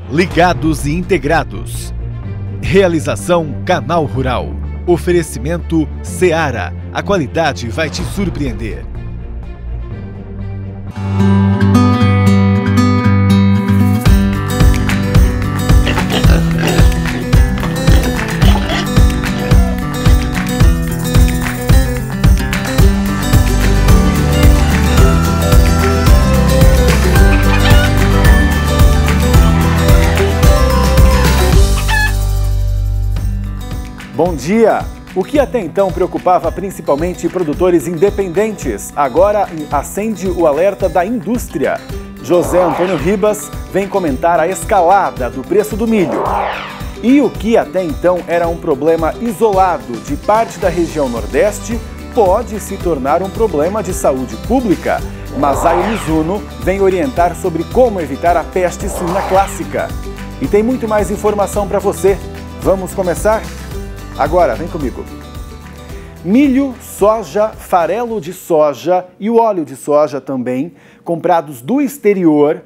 Ligados e integrados. Realização Canal Rural. Oferecimento Seara. A qualidade vai te surpreender. Bom dia! O que até então preocupava principalmente produtores independentes, agora acende o alerta da indústria. José Antônio Ribas vem comentar a escalada do preço do milho. E o que até então era um problema isolado de parte da região Nordeste pode se tornar um problema de saúde pública. Masayo Mizuno vem orientar sobre como evitar a peste suína clássica. E tem muito mais informação para você. Vamos começar? Agora, vem comigo. Milho, soja, farelo de soja e o óleo de soja também, comprados do exterior,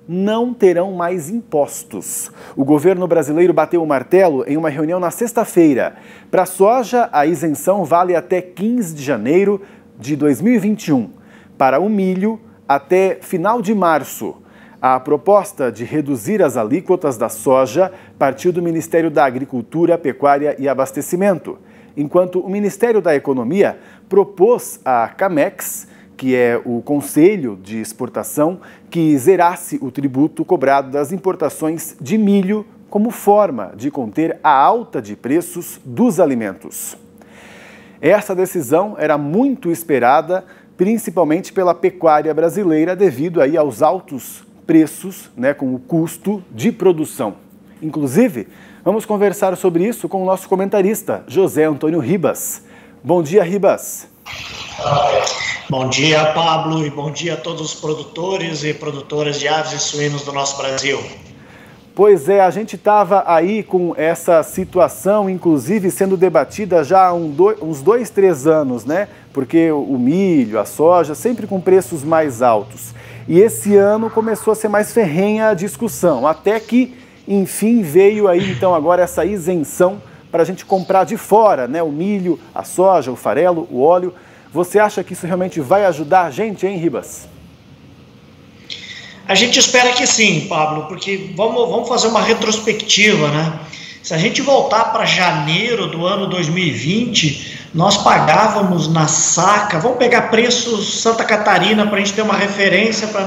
não terão mais impostos. O governo brasileiro bateu o martelo em uma reunião na sexta-feira. Para a soja, a isenção vale até 15 de janeiro de 2021. Para o milho, até final de março. A proposta de reduzir as alíquotas da soja partiu do Ministério da Agricultura, Pecuária e Abastecimento, enquanto o Ministério da Economia propôs à Camex, que é o Conselho de Exportação, que zerasse o tributo cobrado das importações de milho como forma de conter a alta de preços dos alimentos. Essa decisão era muito esperada, principalmente pela pecuária brasileira, devido aí aos altos preços, com o custo de produção. Inclusive, vamos conversar sobre isso com o nosso comentarista, José Antônio Ribas. Bom dia, Ribas. Bom dia, Pablo, e bom dia a todos os produtores e produtoras de aves e suínos do nosso Brasil. Pois é, a gente estava aí com essa situação, inclusive, sendo debatida já há uns 2, 3 anos, Porque o milho, a soja, sempre com preços mais altos. E esse ano começou a ser mais ferrenha a discussão, até que, enfim, veio aí, então, agora essa isenção para a gente comprar de fora, o milho, a soja, o farelo, o óleo. Você acha que isso realmente vai ajudar a gente, hein, Ribas? A gente espera que sim, Pablo, porque vamos fazer uma retrospectiva, Se a gente voltar para janeiro do ano 2020, nós pagávamos na saca, vamos pegar preços Santa Catarina para a gente ter uma referência para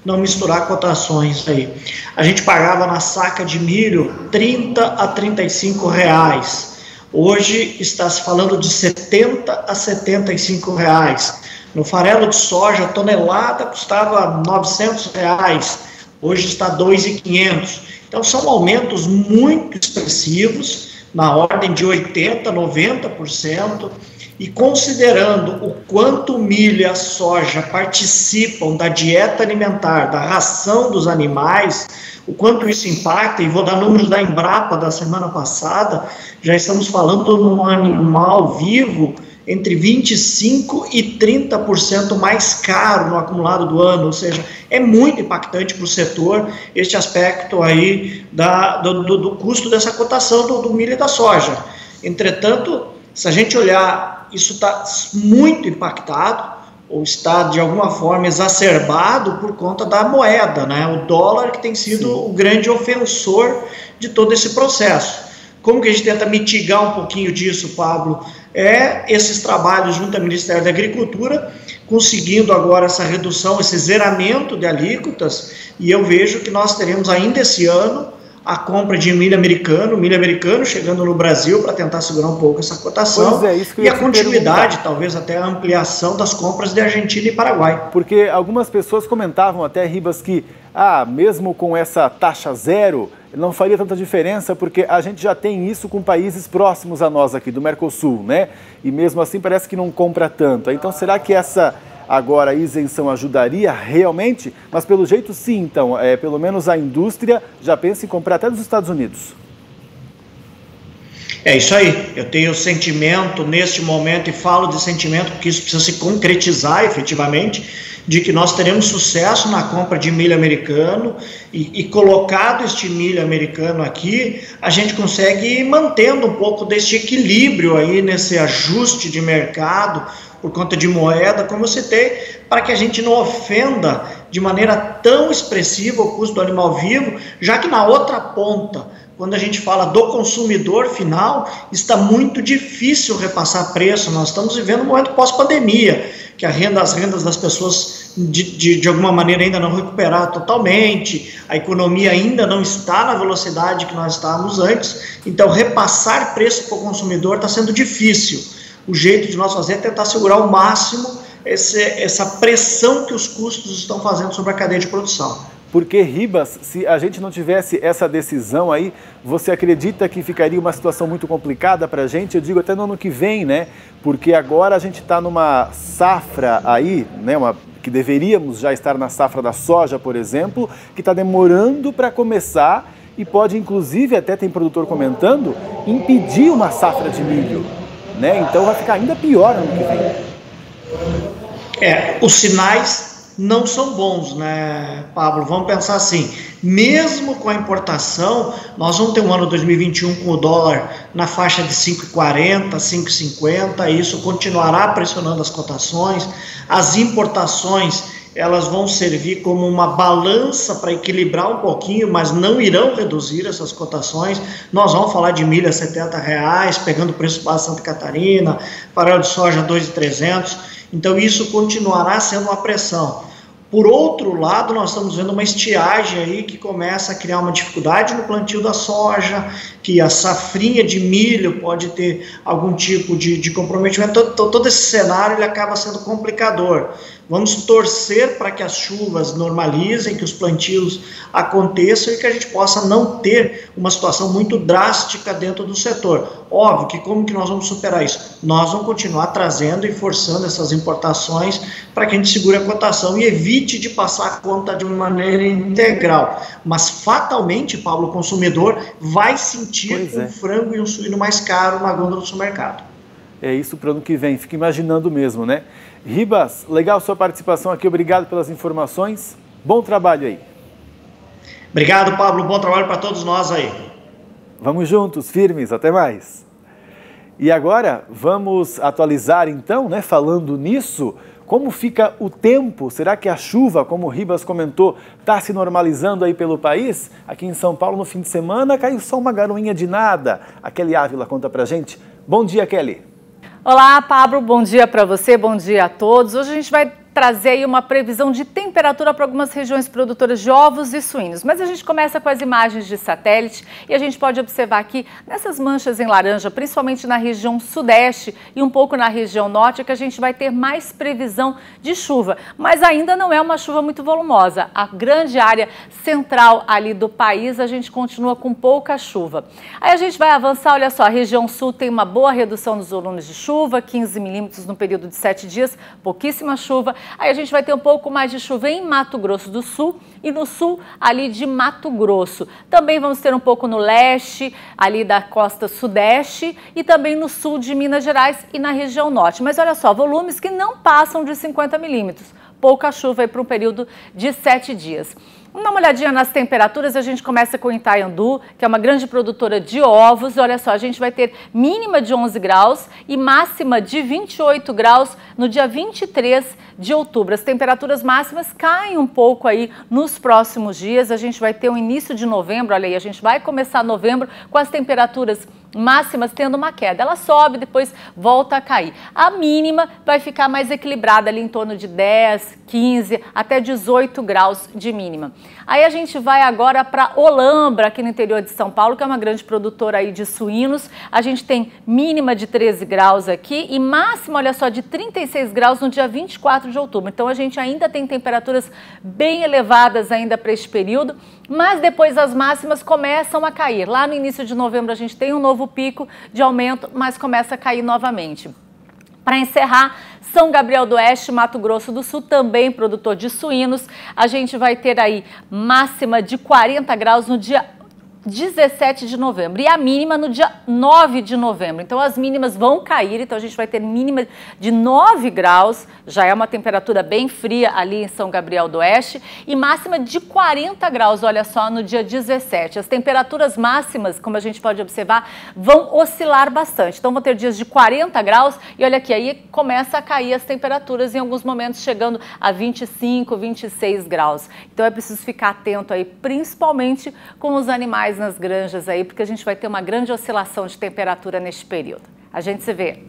não misturar cotações aí. A gente pagava na saca de milho 30 a 35 reais. Hoje está se falando de 70 a 75 reais. No farelo de soja, a tonelada custava 900 reais. Hoje está 2.500. Então são aumentos muito expressivos, na ordem de 80%, 90%, e considerando o quanto o milho e a soja participam da dieta alimentar, da ração dos animais, o quanto isso impacta, e vou dar números da Embrapa da semana passada, já estamos falando num animal vivo entre 25% e 30% mais caro no acumulado do ano, ou seja, é muito impactante para o setor este aspecto aí do custo dessa cotação do milho e da soja. Entretanto, se a gente olhar, isso está muito impactado, ou está de alguma forma exacerbado por conta da moeda, o dólar, que tem sido o grande ofensor de todo esse processo. Como que a gente tenta mitigar um pouquinho disso, Pablo? Esses trabalhos junto ao Ministério da Agricultura, conseguindo agora essa redução, esse zeramento de alíquotas, e eu vejo que nós teremos ainda esse ano a compra de milho americano chegando no Brasil para tentar segurar um pouco essa cotação, e a continuidade, talvez até a ampliação das compras de Argentina e Paraguai. Porque algumas pessoas comentavam até, Ribas, que mesmo com essa taxa zero, não faria tanta diferença, porque a gente já tem isso com países próximos a nós aqui, do Mercosul, E mesmo assim parece que não compra tanto. Então será que essa agora a isenção ajudaria realmente? Mas pelo jeito sim, então, pelo menos a indústria já pensa em comprar até dos Estados Unidos. É isso aí, eu tenho sentimento neste momento, e falo de sentimento porque isso precisa se concretizar efetivamente, de que nós teremos sucesso na compra de milho americano e colocado este milho americano aqui, a gente consegue ir mantendo um pouco deste equilíbrio aí nesse ajuste de mercado por conta de moeda, como eu citei, para que a gente não ofenda de maneira tão expressiva o custo do animal vivo, já que na outra ponta, quando a gente fala do consumidor final, está muito difícil repassar preço. Nós estamos vivendo um momento pós-pandemia, que as rendas das pessoas de alguma maneira ainda não recuperaram totalmente, a economia ainda não está na velocidade que nós estávamos antes, então repassar preço para o consumidor está sendo difícil. O jeito de nós fazer é tentar segurar ao máximo essa pressão que os custos estão fazendo sobre a cadeia de produção. Porque, Ribas, se a gente não tivesse essa decisão aí, você acredita que ficaria uma situação muito complicada para a gente? Eu digo até no ano que vem, né? Porque agora a gente está numa safra aí, né? Que deveríamos já estar na safra da soja, por exemplo, que está demorando para começar e pode, inclusive, até tem produtor comentando, impedir uma safra de milho, né? Então vai ficar ainda pior no ano que vem. Os sinais não são bons, né, Pablo? Vamos pensar assim, mesmo com a importação, nós vamos ter um ano 2021 com o dólar na faixa de 5,40, 5,50, isso continuará pressionando as cotações, as importações, elas vão servir como uma balança para equilibrar um pouquinho, mas não irão reduzir essas cotações. Nós vamos falar de milho a R$70, pegando o preço base Santa Catarina, farelo de soja 2.300, então isso continuará sendo uma pressão. Por outro lado, nós estamos vendo uma estiagem aí que começa a criar uma dificuldade no plantio da soja, que a safrinha de milho pode ter algum tipo de comprometimento. Todo esse cenário ele acaba sendo complicador. Vamos torcer para que as chuvas normalizem, que os plantios aconteçam e que a gente possa não ter uma situação muito drástica dentro do setor. Óbvio que como que nós vamos superar isso? Nós vamos continuar trazendo e forçando essas importações para que a gente segure a cotação e evite de passar a conta de uma maneira integral. Mas fatalmente, Pablo, o consumidor vai sentir um frango e um suíno mais caro na gôndola do supermercado. É isso para o ano que vem, fico imaginando mesmo, né? Ribas, legal sua participação aqui, obrigado pelas informações, bom trabalho aí. Obrigado, Pablo, bom trabalho para todos nós aí. Vamos juntos, firmes, até mais. E agora, vamos atualizar então, né, falando nisso, como fica o tempo? Será que a chuva, como o Ribas comentou, está se normalizando aí pelo país? Aqui em São Paulo, no fim de semana, caiu só uma garoinha de nada. A Kelly Ávila conta pra gente. Bom dia, Kelly. Olá, Pablo, bom dia para você, bom dia a todos. Hoje a gente vai trazer aí uma previsão de temperatura para algumas regiões produtoras de ovos e suínos. Mas a gente começa com as imagens de satélite e a gente pode observar aqui nessas manchas em laranja, principalmente na região sudeste e um pouco na região norte, que a gente vai ter mais previsão de chuva. Mas ainda não é uma chuva muito volumosa. A grande área central ali do país, a gente continua com pouca chuva. Aí a gente vai avançar, olha só, a região sul tem uma boa redução dos volumes de chuva, 15 milímetros no período de 7 dias, pouquíssima chuva. Aí a gente vai ter um pouco mais de chuva em Mato Grosso do Sul e no sul ali de Mato Grosso. Também vamos ter um pouco no leste, ali da costa sudeste e também no sul de Minas Gerais e na região norte. Mas olha só, volumes que não passam de 50 milímetros. Pouca chuva aí para um período de 7 dias. Vamos dar uma olhadinha nas temperaturas, a gente começa com Itaiandu, que é uma grande produtora de ovos. Olha só, a gente vai ter mínima de 11 graus e máxima de 28 graus no dia 23 de outubro. As temperaturas máximas caem um pouco aí nos próximos dias. A gente vai ter o início de novembro, olha aí, a gente vai começar novembro com as temperaturas máximas tendo uma queda. Ela sobe, depois volta a cair. A mínima vai ficar mais equilibrada ali em torno de 10, 15, até 18 graus de mínima. Aí a gente vai agora para Olambra, aqui no interior de São Paulo, que é uma grande produtora aí de suínos. A gente tem mínima de 13 graus aqui e máxima, olha só, de 36 graus no dia 24 de outubro. Então a gente ainda tem temperaturas bem elevadas ainda para este período, mas depois as máximas começam a cair. Lá no início de novembro a gente tem um novo pico de aumento, mas começa a cair novamente. Para encerrar, São Gabriel do Oeste, Mato Grosso do Sul, também produtor de suínos. A gente vai ter aí máxima de 40 graus no dia 17 de novembro e a mínima no dia 9 de novembro. Então as mínimas vão cair, então a gente vai ter mínima de 9 graus, já é uma temperatura bem fria ali em São Gabriel do Oeste, e máxima de 40 graus, olha só, no dia 17. As temperaturas máximas, como a gente pode observar, vão oscilar bastante. Então vão ter dias de 40 graus e olha aqui, aí começa a cair as temperaturas em alguns momentos chegando a 25, 26 graus. Então é preciso ficar atento aí, principalmente com os animais nas granjas aí, porque a gente vai ter uma grande oscilação de temperatura neste período. A gente se vê.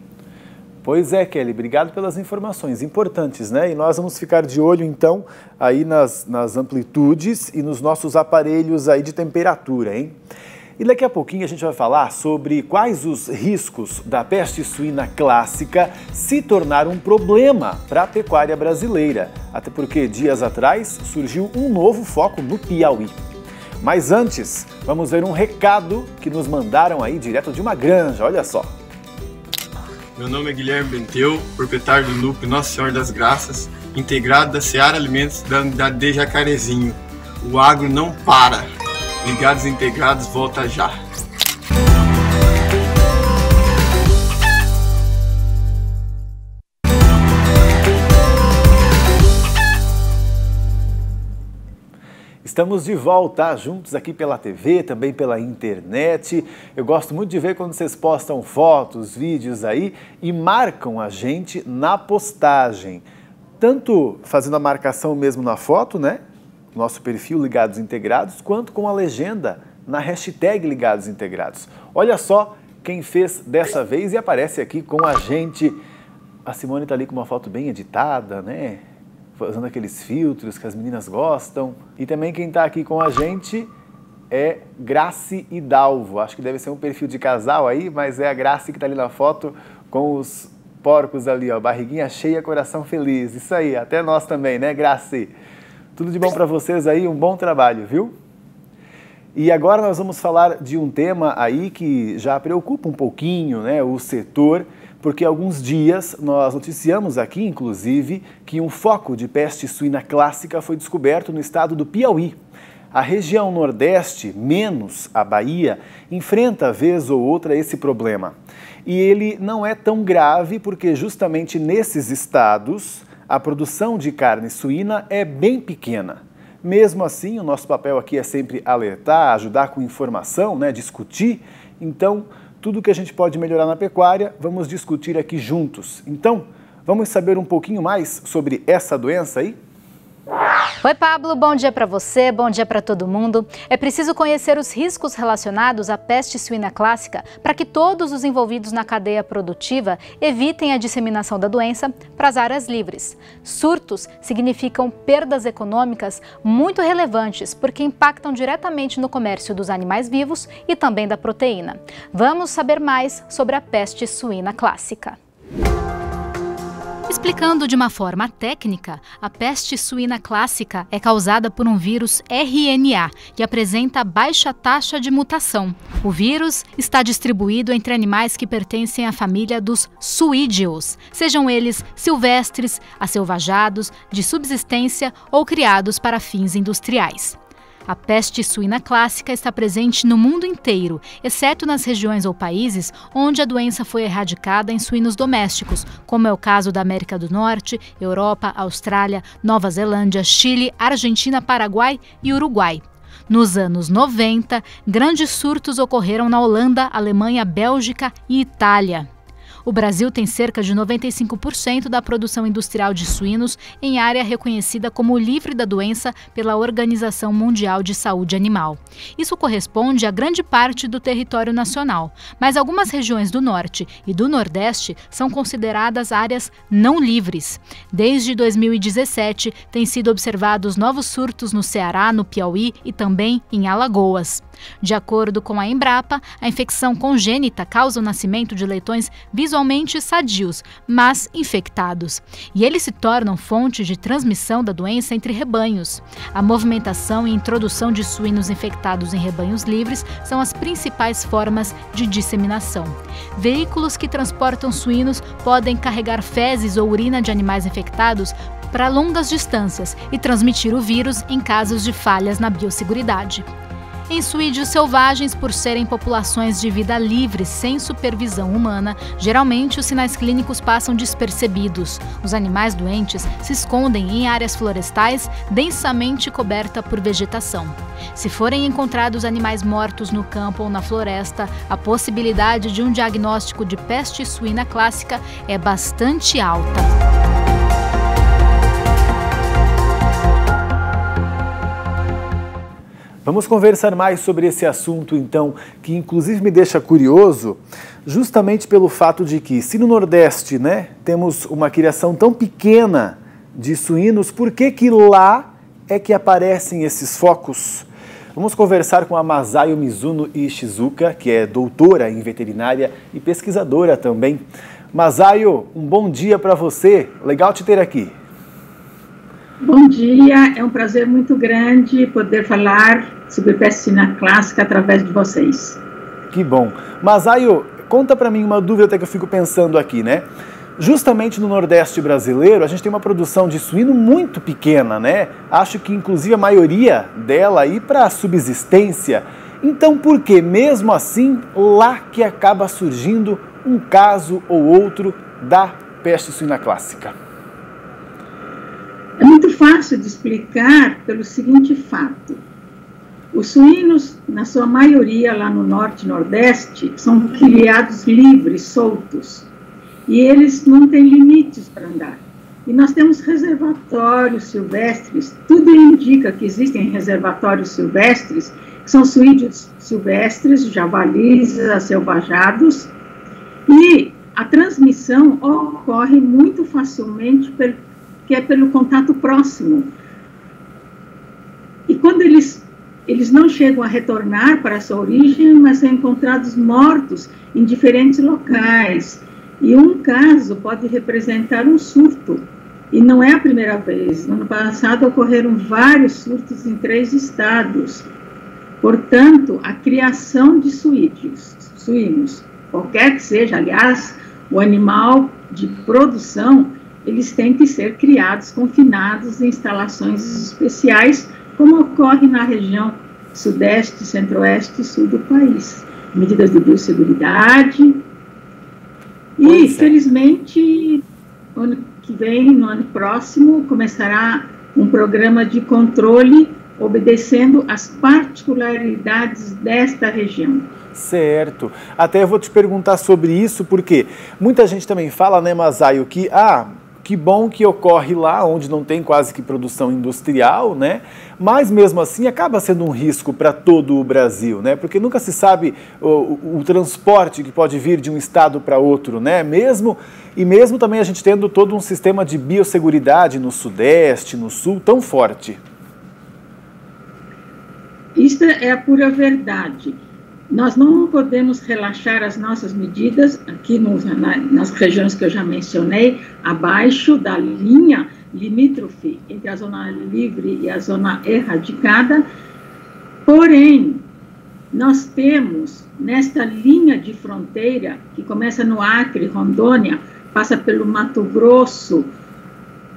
Pois é, Kelly, obrigado pelas informações importantes, né? E nós vamos ficar de olho, então, aí nas amplitudes e nos nossos aparelhos aí de temperatura, hein? E daqui a pouquinho a gente vai falar sobre quais os riscos da peste suína clássica se tornar um problema para a pecuária brasileira. Até porque dias atrás surgiu um novo foco no Piauí. Mas antes, vamos ver um recado que nos mandaram aí direto de uma granja, olha só. Meu nome é Guilherme Benteu, proprietário do NUP Nossa Senhora das Graças, integrado da Seara Alimentos da unidade de Jacarezinho. O agro não para. Ligados e integrados, volta já. Estamos de volta, juntos aqui pela TV, também pela internet. Eu gosto muito de ver quando vocês postam fotos, vídeos aí e marcam a gente na postagem. Tanto fazendo a marcação mesmo na foto, né? Nosso perfil Ligados Integrados, quanto com a legenda na hashtag Ligados Integrados. Olha só quem fez dessa vez e aparece aqui com a gente. A Simone está ali com uma foto bem editada, né? Usando aqueles filtros que as meninas gostam. E também quem está aqui com a gente é Grace e Dalvo. Acho que deve ser um perfil de casal aí, mas é a Grace que está ali na foto com os porcos ali, ó, barriguinha cheia, coração feliz. Isso aí, até nós também, né, Grace? Tudo de bom para vocês aí, um bom trabalho, viu? E agora nós vamos falar de um tema aí que já preocupa um pouquinho, né, o setor, porque há alguns dias nós noticiamos aqui, inclusive, que um foco de peste suína clássica foi descoberto no estado do Piauí. A região Nordeste, menos a Bahia, enfrenta vez ou outra esse problema. E ele não é tão grave porque justamente nesses estados a produção de carne suína é bem pequena. Mesmo assim, o nosso papel aqui é sempre alertar, ajudar com informação, né, discutir. Então, tudo que a gente pode melhorar na pecuária, vamos discutir aqui juntos. Então, vamos saber um pouquinho mais sobre essa doença aí? Oi, Pablo, bom dia para você, bom dia para todo mundo. É preciso conhecer os riscos relacionados à peste suína clássica para que todos os envolvidos na cadeia produtiva evitem a disseminação da doença para as áreas livres. Surtos significam perdas econômicas muito relevantes porque impactam diretamente no comércio dos animais vivos e também da proteína. Vamos saber mais sobre a peste suína clássica. Explicando de uma forma técnica, a peste suína clássica é causada por um vírus RNA, que apresenta baixa taxa de mutação. O vírus está distribuído entre animais que pertencem à família dos suídeos, sejam eles silvestres, acelvajados, de subsistência ou criados para fins industriais. A peste suína clássica está presente no mundo inteiro, exceto nas regiões ou países onde a doença foi erradicada em suínos domésticos, como é o caso da América do Norte, Europa, Austrália, Nova Zelândia, Chile, Argentina, Paraguai e Uruguai. Nos anos 90, grandes surtos ocorreram na Holanda, Alemanha, Bélgica e Itália. O Brasil tem cerca de 95% da produção industrial de suínos em área reconhecida como livre da doença pela Organização Mundial de Saúde Animal. Isso corresponde a grande parte do território nacional, mas algumas regiões do Norte e do Nordeste são consideradas áreas não livres. Desde 2017, têm sido observados novos surtos no Ceará, no Piauí e também em Alagoas. De acordo com a Embrapa, a infecção congênita causa o nascimento de leitões visualmente sadios, mas infectados. E eles se tornam fonte de transmissão da doença entre rebanhos. A movimentação e introdução de suínos infectados em rebanhos livres são as principais formas de disseminação. Veículos que transportam suínos podem carregar fezes ou urina de animais infectados para longas distâncias e transmitir o vírus em casos de falhas na biosseguridade. Em suídeos selvagens, por serem populações de vida livre, sem supervisão humana, geralmente os sinais clínicos passam despercebidos. Os animais doentes se escondem em áreas florestais densamente cobertas por vegetação. Se forem encontrados animais mortos no campo ou na floresta, a possibilidade de um diagnóstico de peste suína clássica é bastante alta. Vamos conversar mais sobre esse assunto, então, que inclusive me deixa curioso, justamente pelo fato de que, se no Nordeste, né, temos uma criação tão pequena de suínos, por que que lá é que aparecem esses focos? Vamos conversar com a Masayo Mizuno Ishizuka, que é doutora em veterinária e pesquisadora também. Masayo, um bom dia para você, legal te ter aqui. Bom dia, é um prazer muito grande poder falar sobre peste suína clássica através de vocês. Que bom. Masayo, conta para mim uma dúvida até que eu fico pensando aqui, né? Justamente no Nordeste brasileiro, a gente tem uma produção de suíno muito pequena, né? Acho que inclusive a maioria dela aí para subsistência. Então, por que mesmo assim lá que acaba surgindo um caso ou outro da peste suína clássica? É muito fácil de explicar pelo seguinte fato. Os suínos, na sua maioria lá no Norte e Nordeste, são criados livres, soltos. E eles não têm limites para andar. E nós temos reservatórios silvestres, tudo indica que existem reservatórios silvestres, que são suídeos silvestres, javalis aselvajados, e a transmissão ocorre muito facilmente pelo contato próximo. E quando eles não chegam a retornar para a sua origem, mas são encontrados mortos em diferentes locais. E um caso pode representar um surto. E não é a primeira vez. No ano passado ocorreram vários surtos em 3 estados. Portanto, a criação de suínos, qualquer que seja, aliás, o animal de produção, eles têm que ser criados, confinados em instalações especiais, como ocorre na região sudeste, centro-oeste e sul do país. Medidas de biosseguridade. E, felizmente, no ano que vem, no ano próximo, começará um programa de controle obedecendo às particularidades desta região. Certo. Até eu vou te perguntar sobre isso, porque muita gente também fala, né, Masayo, que que bom que ocorre lá onde não tem quase que produção industrial, né? Mas mesmo assim acaba sendo um risco para todo o Brasil, né? Porque nunca se sabe o transporte que pode vir de um estado para outro, né? Mesmo também a gente tendo todo um sistema de biosseguridade no Sudeste, no Sul, tão forte. Isso é a pura verdade. Nós não podemos relaxar as nossas medidas aqui nas regiões que eu já mencionei, abaixo da linha limítrofe entre a zona livre e a zona erradicada. Porém, nós temos nesta linha de fronteira, que começa no Acre, Rondônia, passa pelo Mato Grosso,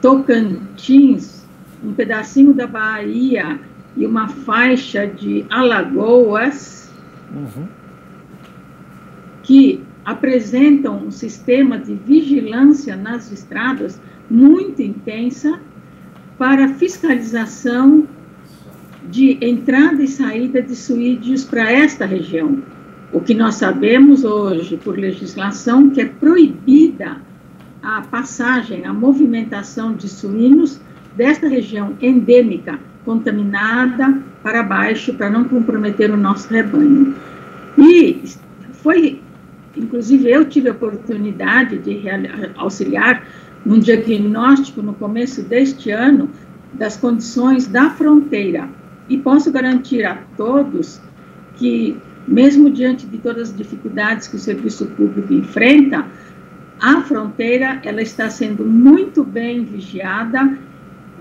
Tocantins, um pedacinho da Bahia e uma faixa de Alagoas, que apresentam um sistema de vigilância nas estradas muito intensa para fiscalização de entrada e saída de suídeos para esta região. O que nós sabemos hoje, por legislação, que é proibida a passagem, a movimentação de suínos desta região endêmica contaminada para baixo, para não comprometer o nosso rebanho. E inclusive eu tive a oportunidade de auxiliar num diagnóstico no começo deste ano das condições da fronteira. E posso garantir a todos que, mesmo diante de todas as dificuldades que o serviço público enfrenta, a fronteira ela está sendo muito bem vigiada.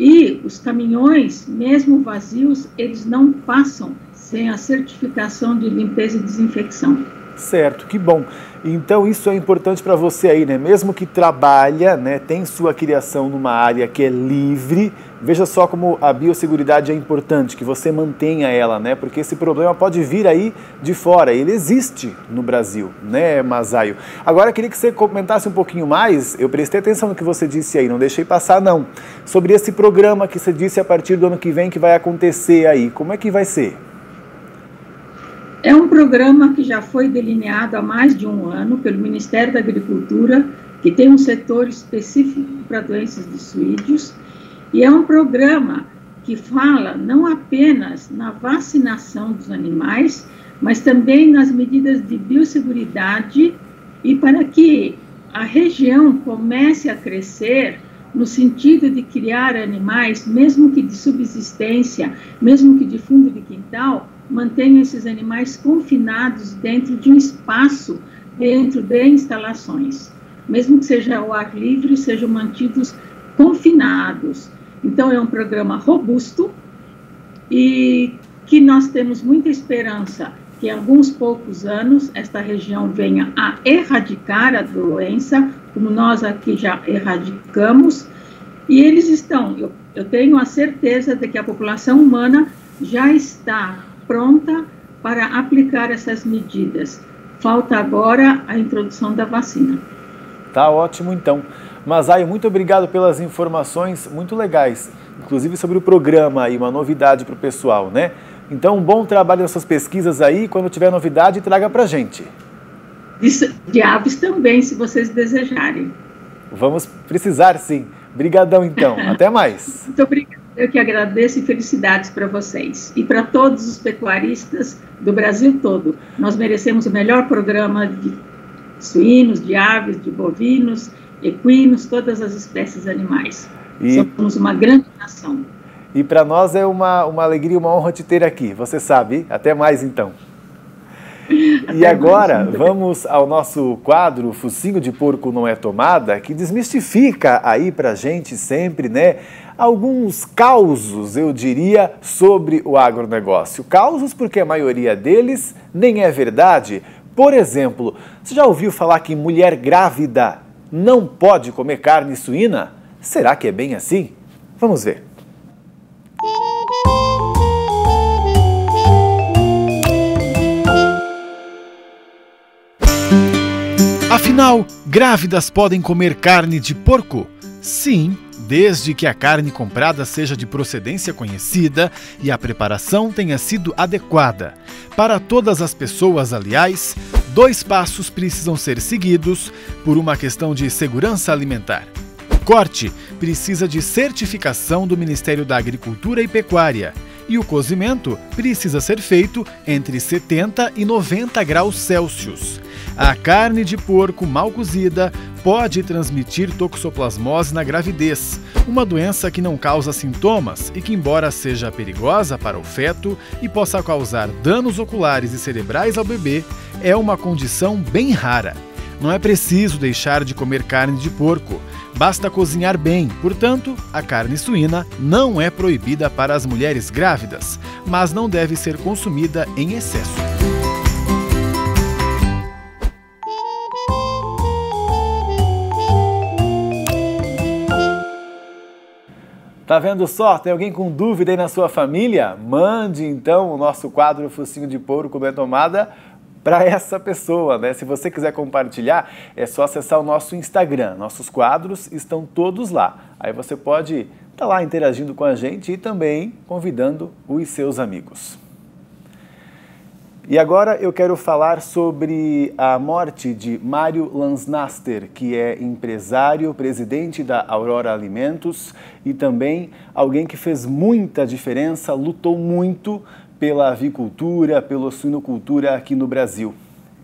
E os caminhões, mesmo vazios, eles não passam sem a certificação de limpeza e desinfecção. Certo, que bom. Então isso é importante para você aí, né? Mesmo que trabalha, né, tem sua criação numa área que é livre, veja só como a biosseguridade é importante, que você mantenha ela, né? Porque esse problema pode vir aí de fora, ele existe no Brasil, né, Masayo? Agora eu queria que você comentasse um pouquinho mais, eu prestei atenção no que você disse aí, não deixei passar não, sobre esse programa que você disse a partir do ano que vem que vai acontecer aí, como é que vai ser? É um programa que já foi delineado há mais de um ano pelo Ministério da Agricultura, que tem um setor específico para doenças de suídeos, e é um programa que fala não apenas na vacinação dos animais, mas também nas medidas de biosseguridade e para que a região comece a crescer no sentido de criar animais, mesmo que de subsistência, mesmo que de fundo de quintal, mantenham esses animais confinados dentro de um espaço, dentro de instalações. Mesmo que seja ao ar livre, sejam mantidos confinados. Então, é um programa robusto e que nós temos muita esperança que em alguns poucos anos esta região venha a erradicar a doença, como nós aqui já erradicamos, e eles estão, eu tenho a certeza de que a população humana já está pronta para aplicar essas medidas. Falta agora a introdução da vacina. Tá ótimo, então. Masayo, muito obrigado pelas informações muito legais, inclusive sobre o programa e uma novidade para o pessoal, né? Então, um bom trabalho nessas pesquisas aí, quando tiver novidade, traga para a gente. De aves também, se vocês desejarem. Vamos precisar, sim. Obrigadão, então. Até mais. Muito obrigada. Eu que agradeço e felicidades para vocês. E para todos os pecuaristas do Brasil todo. Nós merecemos o melhor programa de suínos, de aves, de bovinos, equinos, todas as espécies animais. Somos uma grande nação. E para nós é uma alegria e uma honra te ter aqui. Você sabe. Até mais, então. E agora, vamos ao nosso quadro Focinho de Porco Não é Tomada, que desmistifica aí pra gente sempre, né, alguns causos, eu diria, sobre o agronegócio. Causos porque a maioria deles nem é verdade. Por exemplo, você já ouviu falar que mulher grávida não pode comer carne suína? Será que é bem assim? Vamos ver. Afinal, grávidas podem comer carne de porco? Sim, desde que a carne comprada seja de procedência conhecida e a preparação tenha sido adequada. Para todas as pessoas, aliás, 2 passos precisam ser seguidos por uma questão de segurança alimentar. O corte precisa de certificação do Ministério da Agricultura e Pecuária. E o cozimento precisa ser feito entre 70 e 90 graus Celsius. A carne de porco mal cozida pode transmitir toxoplasmose na gravidez, uma doença que não causa sintomas e que, embora seja perigosa para o feto e possa causar danos oculares e cerebrais ao bebê, é uma condição bem rara. Não é preciso deixar de comer carne de porco, basta cozinhar bem. Portanto, a carne suína não é proibida para as mulheres grávidas, mas não deve ser consumida em excesso. Tá vendo só? Tem alguém com dúvida aí na sua família? Mande então o nosso quadro Focinho de Porco Não é Tomada para essa pessoa, né? Se você quiser compartilhar, é só acessar o nosso Instagram. Nossos quadros estão todos lá. Aí você pode estar lá interagindo com a gente e também convidando os seus amigos. E agora eu quero falar sobre a morte de Mário Lansnaster, que é empresário, presidente da Aurora Alimentos e também alguém que fez muita diferença, lutou muito pela avicultura, pela suinocultura aqui no Brasil.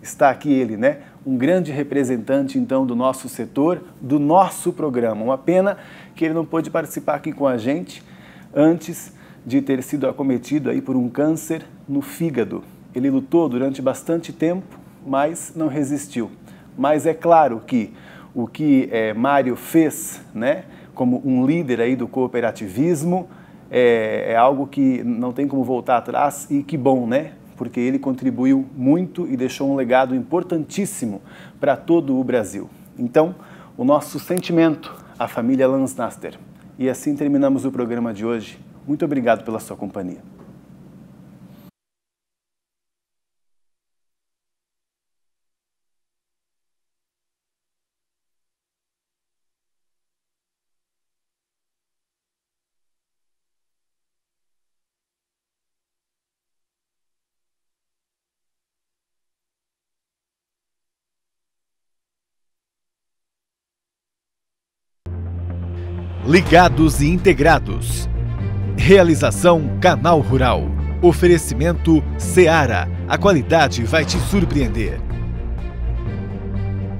Está aqui ele, né? Um grande representante, então, do nosso setor, do nosso programa. Uma pena que ele não pôde participar aqui com a gente antes de ter sido acometido aí por um câncer no fígado. Ele lutou durante bastante tempo, mas não resistiu. Mas é claro que o que Mário fez, né, como um líder aí do cooperativismo, é algo que não tem como voltar atrás e que bom, né? porque ele contribuiu muito e deixou um legado importantíssimo para todo o Brasil. Então, o nosso sentimento à família Lansnaster. E assim terminamos o programa de hoje. Muito obrigado pela sua companhia. Ligados e integrados. Realização Canal Rural. Oferecimento Seara. A qualidade vai te surpreender.